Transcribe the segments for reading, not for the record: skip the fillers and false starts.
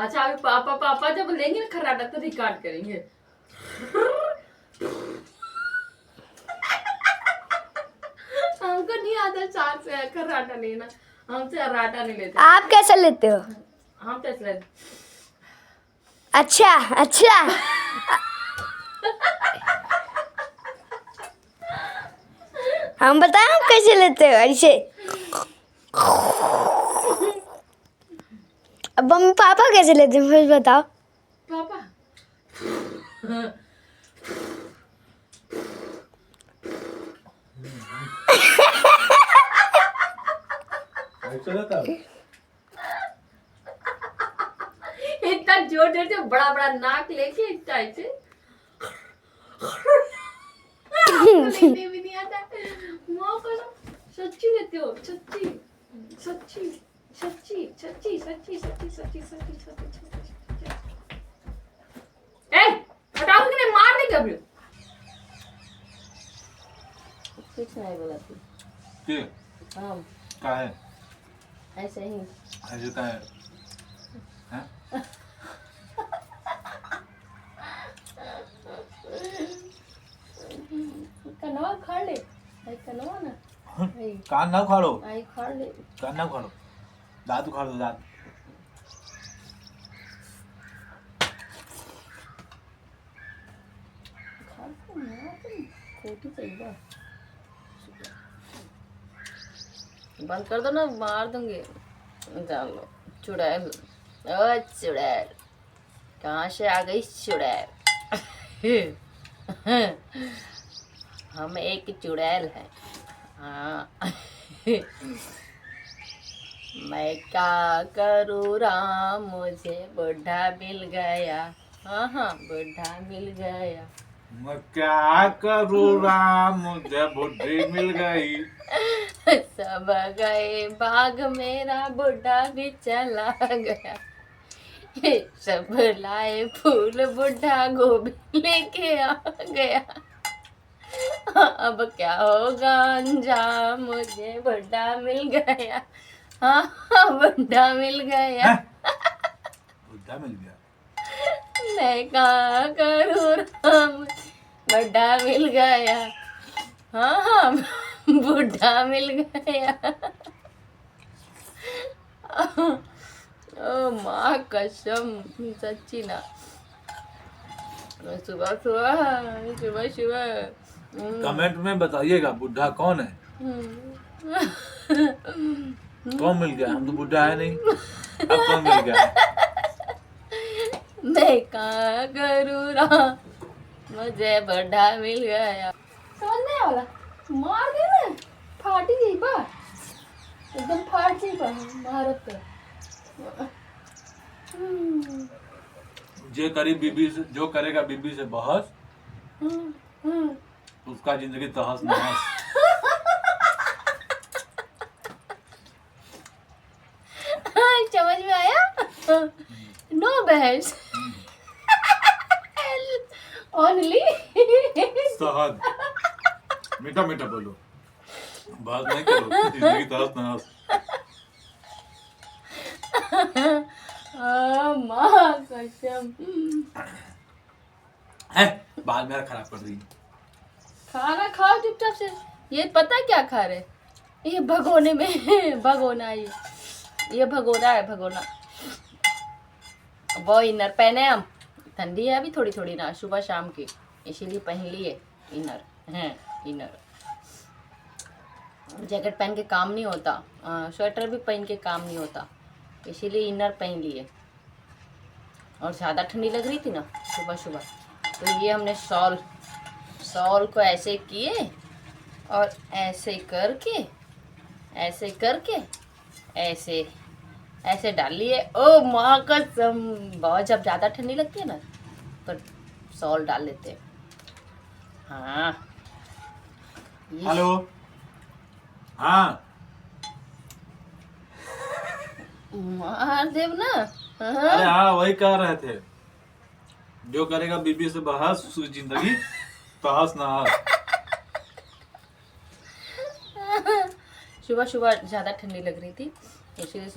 अच्छा अभी पापा पापा जब लेंगे ना खर्राटा तो रिकॉर्ड करेंगे। हमको नहीं आता चार से खर्राटा लेना, हमसे खर्राटा नहीं लेते। आप कैसे लेते हो? हम कैसे लेते? अच्छा अच्छा। हम बताएं आप कैसे लेते हो? ऐसे। अब मम्मी पापा कैसे लेते हैं फिर बताओ। पापा इतना जोर जोर से बड़ा बड़ा नाक लेके इतना ऐसे लेने भी नहीं आता। माँ को सच्ची लेते हो? सच्ची सच्ची सच्ची सच्ची सच्ची सच्ची सच्ची सच्ची सच्ची। ए हटाओ कि नहीं, मार नहीं कभी। कुछ नहीं बोला तू। हाँ का है ऐसे ही ऐसे का है हैं? कनवा खा ले, आई कनवा ना आई कान ना उखाड़ो, आई खा ले। कान ना उखाड़ो, दांत उखाड़ दो दांत। खा तो ना तुम खोटी चाहिए। बंद कर दो ना, मार दूंगी। जान लो चुड़ैल। ओ चुड़ैल कहाँ से आ गई चुड़ैल? हम एक चुड़ैल है। हाँ मैं क्या करूँ राम, मुझे बुढ़ा मिल गया। हाँ हाँ बुढ़ा मिल गया। मैं क्या करूँ राम, मुझे बुद्धि मिल गई। सब गए भाग, मेरा बुढ़ा भी चला गया। सब लाए फूल, बुढ़ा गोभी लेके आ गया। अब क्या होगा अंजाम, मुझे बुढ़ा मिल गया। हाँ बुढ़ा मिल गया। हैं? बुद्धा मिल गया। मैं क्या करूँ राम, बुढ़ा मिल गया। हाँ हाँ बुढ़ा मिल गया। ओ माँ कसम सच्ची ना। सुबह सुबह सुबह सुबह कमेंट में बताइएगा बुढ़ा कौन है, कौन मिल गया। हम तो बुढ़ा है नहीं, अब कौन मिल गया। मैं क्या करूँ राम, मुझे बुढ़ा मिल गया। समझने वाला मार दे ना, फाटी गई बा एकदम फाट गई बा भारत पे। जो करेगा बीबी से बहस, उसका जिंदगी तहस नहस। समझ में आया? नो बहस, ओनली सहज मीठा मीठा बोलो, बात नहीं करो, जिंदगी तहस नहस। माँ कसम। है बाल मेरा खराब कर रही। खाना खाओ चुपचाप से। ये पता है क्या खा रहे? ये भगोने में भगोना, ये भगोना है, भगोना। वो इनर पहने हम, ठंडी है अभी थोड़ी थोड़ी ना, सुबह शाम की, इसीलिए पहन लिए इनर हैं। इनर जैकेट पहन के काम नहीं होता, स्वेटर भी पहन के काम नहीं होता, इसीलिए इनर पहन लिए। और ज़्यादा ठंडी लग रही थी ना सुबह सुबह, तो ये हमने शॉल को ऐसे किए और ऐसे करके ऐसे ऐसे डाल लिए। ओ माँ कसम, बहुत जब ज़्यादा ठंडी लगती है ना तो शॉल डाल लेते हैं। हाँ हेलो, हाँ महादेव ना। अरे हाँ वही कह रहे थे, जो करेगा बीबी से बहस, उसकी जिंदगी तहस नहस। सुबह सुबह ज़्यादा ठंडी लग रही थी, इसीलिए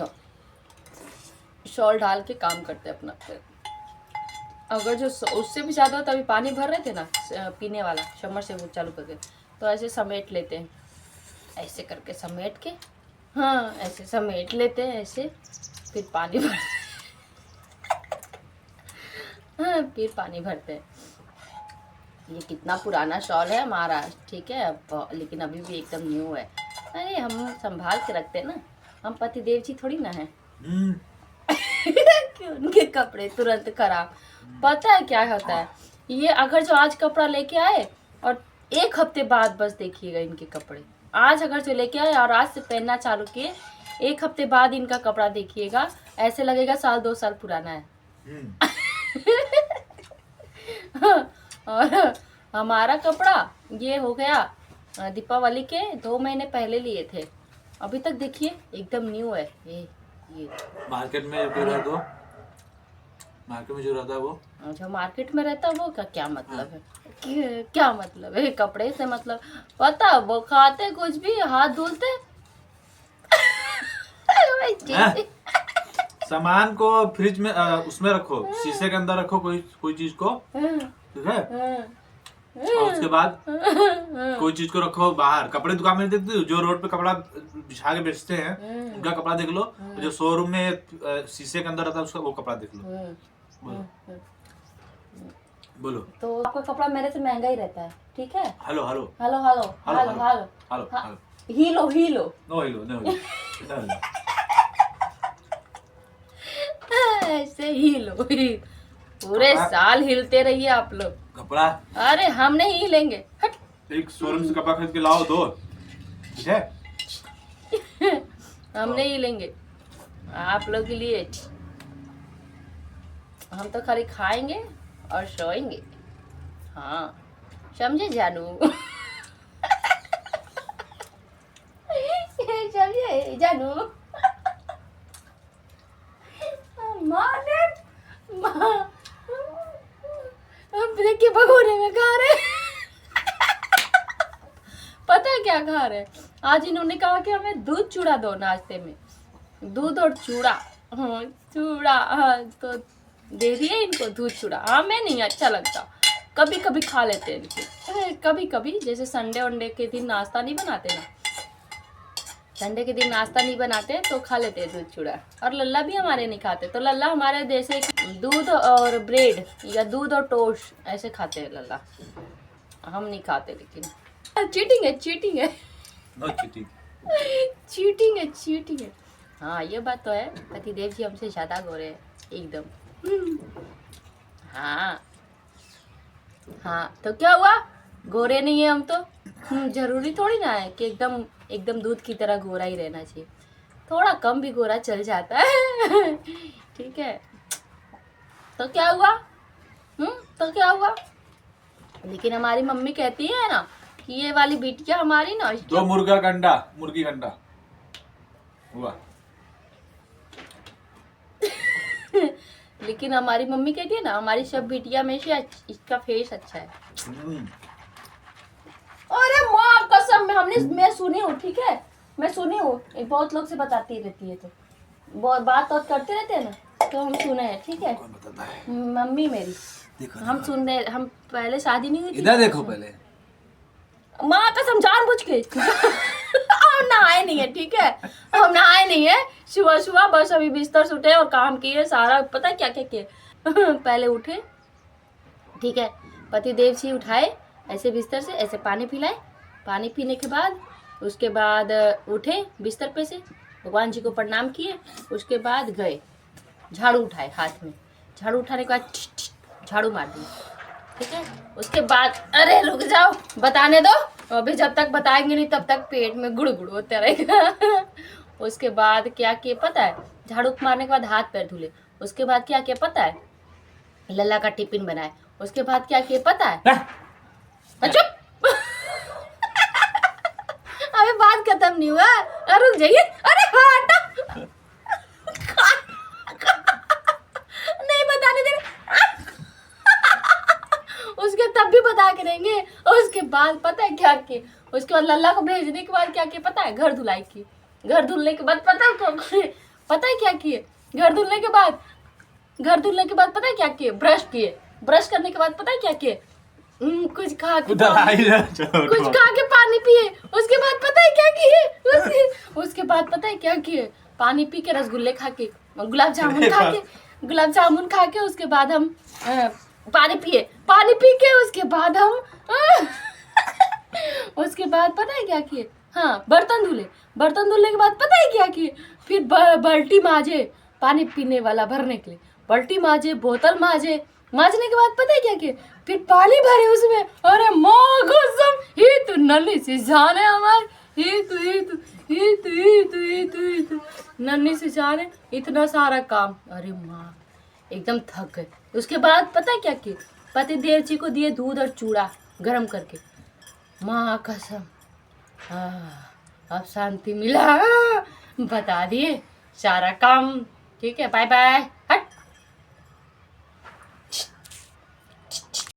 शॉल डाल के काम करते हैं अपना। फिर अगर जो उससे भी ज़्यादा हो तभी पानी भर रहे थे ना पीने वाला समर से वो चालू करके, तो ऐसे समेट लेते हैं, ऐसे करके समेट के, हाँ ऐसे समेट लेते हैं ऐसे, फिर पानी भर हाँ फिर पानी भरते हैं। ये कितना पुराना शॉल है हमारा, ठीक है, लेकिन अभी भी एकदम न्यू है। अरे हम संभाल के रखते हैं ना, हम पतिदेव जी थोड़ी ना है कि उनके कपड़े तुरंत खराब। पता है क्या होता है, ये अगर जो आज कपड़ा लेके आए और 1 हफ्ते बाद बस देखिएगा इनके कपड़े, आज अगर जो लेके आए और आज से पहनना चालू किए, 1 हफ्ते बाद इनका कपड़ा देखिएगा, ऐसे लगेगा 1-2 साल पुराना है। और हमारा कपड़ा ये हो गया दीपावली के 2 महीने पहले लिए थे, अभी तक देखिए एकदम न्यू है। ये मार्केट में जो रहता है, मार्केट में जो रहता है वो, जो मार्केट में रहता है वो का क्या मतलब है, क्या मतलब है कपड़े से, मतलब पता वो खाते कुछ भी, हाथ धुलते सामान को फ्रिज में उसमें रखो, शीशे के अंदर रखो कोई चीज को, ठीक है, और उसके बाद कोई चीज को रखो बाहर। कपड़े दुकान में देखते हो जो रोड पे कपड़ा बिछा के बेचते हैं, उनका कपड़ा देख लो, जो शोरूम में शीशे के अंदर रहता है उसका वो कपड़ा देख लो। बोलो। तो आपका कपड़ा मेरे से महंगा ही रहता है, ठीक है। Hello hello hello hello hello hello hello, हीलो हीलो नो हिलो, नो हिलो। ऐसे हीलो, पूरे साल हिलते रहिए आप लोग कपड़ा। अरे हम नहीं हिलेंगे, हट। एक शोरूम से कपड़ा खरीद के लाओ दो, ठीक है, हम नहीं हिलेंगे आप लोग के लिए। हम तो खाली खाएंगे और सोएंगे, हाँ समझे जानू। समझे जानू। देखिए भगोने में खा रहे। पता है क्या खा रहे, आज इन्होंने कहा कि हमें दूध चूड़ा दो नाश्ते में, दूध और चूड़ा, हाँ चूड़ा, हाँ तो दे दिए इनको दूध चूड़ा। हमें नहीं अच्छा लगता, कभी कभी खा लेते हैं इनके, कभी कभी, जैसे संडे वनडे के दिन नाश्ता नहीं बनाते ना, संडे के दिन नाश्ता नहीं बनाते तो खा लेते हैं दूध चूड़ा। और लल्ला भी हमारे नहीं खाते, तो लल्ला हमारे जैसे दूध और ब्रेड या दूध और टोस्ट ऐसे खाते हैं लल्ला, हम नहीं खाते। लेकिन चीटिंग है, चीटिंग है, नो चीटिंग, चीटिंग है, चीटिंग है। हाँ ये बात तो है, पतिदेव जी हमसे ज़्यादा गोरे हैं एकदम। हाँ हाँ तो क्या हुआ, गोरे नहीं है हम तो, जरूरी थोड़ी ना है कि एकदम दूध की तरह गोरा ही रहना चाहिए, थोड़ा कम भी गोरा चल जाता है। ठीक है, तो क्या हुआ, तो क्या हुआ। लेकिन हमारी मम्मी कहती है ना कि ये वाली बिटिया हमारी ना, दो मुर्गी कंडा हुआ। लेकिन हमारी मम्मी कहती है ना हमारी सब बिटिया में से इसका फेस अच्छा है। अरे माँ कसम, मैं सुनी हूँ, ठीक है, मैं सुनी हूँ, बहुत लोग से बताती रहती है, तो बहुत बात करते रहते हैं ना, तो हम सुने हैं, ठीक है, मम्मी मेरी, हम सुन रहे, हम पहले शादी नहीं हुई थी, इधर देखो पहले, माँ कसम जानबूझ के। हम नहाए नहीं है, ठीक है, हम नहाए नहीं है, सुबह सुबह बस अभी बिस्तर से उठे और काम किए सारा, पता है क्या क्या किए। पहले उठे, ठीक है, पतिदेव जी उठाए ऐसे बिस्तर से, ऐसे पानी पिलाए, पानी पीने के बाद उसके बाद उठे बिस्तर पे से, भगवान जी को प्रणाम किए, उसके बाद गए झाड़ू उठाए हाथ में, झाड़ू उठाने के बाद झाड़ू मार दिए, ठीक है। उसके बाद अरे रुक जाओ, बताने दो, अभी जब तक बताएंगे नहीं तब तक पेट में गुड़गुड़ होता रहेगा। उसके बाद क्या किए पता है, झाड़ू मारने के बाद हाथ पैर धुले, उसके बाद क्या किया पता है, लल्ला का टिफिन बनाए, उसके बाद क्या किए पता है, चुप। अबे बात खत्म नहीं हुआ, रुक जाइए, अरे हटो, नहीं बताने दे रहे। उसके तब भी बता के रहेंगे। उसके बाद पता है क्या किए, उसके बाद लल्ला को भेजने के बाद क्या किए पता है, घर धुलाई की, घर धुलने के बाद पता है क्या किए, घर धुलने के बाद पता है क्या किए? ब्रश किए। ब्रश करने के बाद पता है क्या किए? कुछ खा के पानी पिए। उसके बाद पता है क्या किए? उसके बाद पता है क्या किए? पानी पी के, रसगुल्ले खा के, गुलाब जामुन खा के उसके बाद हम पानी पी के उसके बाद हम उसके बाद पता है क्या किए? हाँ, बर्तन धुलने के बाद पता है क्या किए? फिर बाल्टी माजे, पानी पीने वाला भरने के लिए बाल्टी माजे, बोतल माजने के बाद पता है क्या किए? फिर पानी भरे उसमें। अरे माँ कसम, ये तो नन्ही सी जान है हमारी, ये तो नन्ही सी जान है, इतना सारा काम। अरे माँ एकदम थक गए। उसके बाद पता है क्या किए? पति देव जी को दिए दूध और चूड़ा गरम करके। माँ कसम, अब शांति मिला। बता दिए सारा काम। ठीक है, बाय बाय।